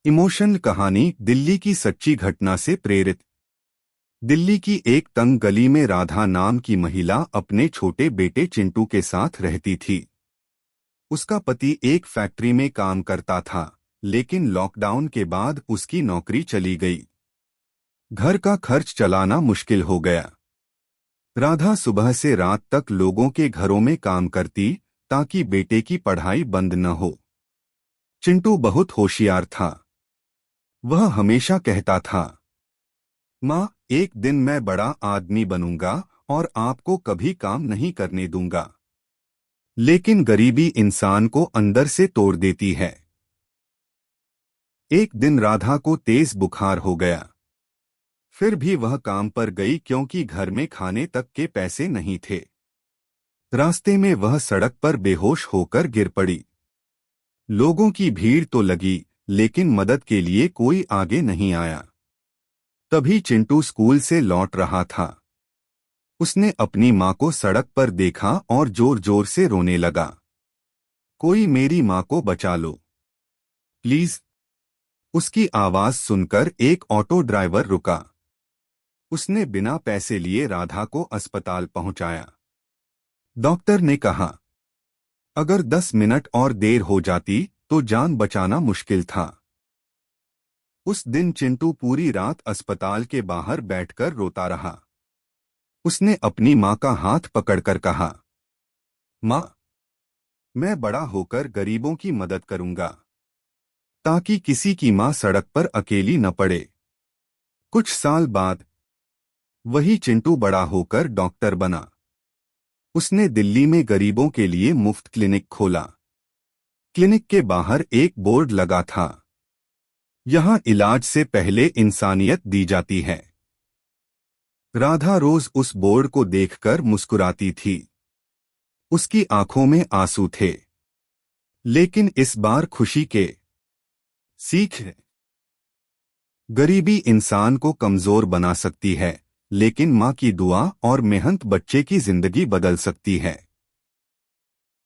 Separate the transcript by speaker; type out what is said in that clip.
Speaker 1: Emotional कहानी दिल्ली की सच्ची घटना से प्रेरित। दिल्ली की एक तंग गली में राधा नाम की महिला अपने छोटे बेटे चिंटू के साथ रहती थी। उसका पति एक फैक्ट्री में काम करता था, लेकिन लॉकडाउन के बाद उसकी नौकरी चली गई। घर का खर्च चलाना मुश्किल हो गया। राधा सुबह से रात तक लोगों के घरों में काम करती ताकि बेटे की पढ़ाई बंद न हो। चिंटू बहुत होशियार था। वह हमेशा कहता था, माँ, एक दिन मैं बड़ा आदमी बनूंगा और आपको कभी काम नहीं करने दूंगा। लेकिन गरीबी इंसान को अंदर से तोड़ देती है। एक दिन राधा को तेज बुखार हो गया। फिर भी वह काम पर गई क्योंकि घर में खाने तक के पैसे नहीं थे। रास्ते में वह सड़क पर बेहोश होकर गिर पड़ी। लोगों की भीड़ तो लगी, लेकिन मदद के लिए कोई आगे नहीं आया। तभी चिंटू स्कूल से लौट रहा था। उसने अपनी माँ को सड़क पर देखा और जोर जोर से रोने लगा। कोई मेरी माँ को बचा लो, प्लीज। उसकी आवाज सुनकर एक ऑटो ड्राइवर रुका। उसने बिना पैसे लिए राधा को अस्पताल पहुंचाया। डॉक्टर ने कहा, अगर 10 मिनट और देर हो जाती तो जान बचाना मुश्किल था। उस दिन चिंटू पूरी रात अस्पताल के बाहर बैठकर रोता रहा। उसने अपनी माँ का हाथ पकड़कर कहा, माँ, मैं बड़ा होकर गरीबों की मदद करूंगा, ताकि किसी की माँ सड़क पर अकेली न पड़े। कुछ साल बाद वही चिंटू बड़ा होकर डॉक्टर बना। उसने दिल्ली में गरीबों के लिए मुफ्त क्लिनिक खोला। क्लिनिक के बाहर एक बोर्ड लगा था, यहाँ इलाज से पहले इंसानियत दी जाती है। राधा रोज उस बोर्ड को देखकर मुस्कुराती थी। उसकी आंखों में आंसू थे, लेकिन इस बार खुशी के। सीख है, गरीबी इंसान को कमजोर बना सकती है, लेकिन माँ की दुआ और मेहनत बच्चे की जिंदगी बदल सकती है।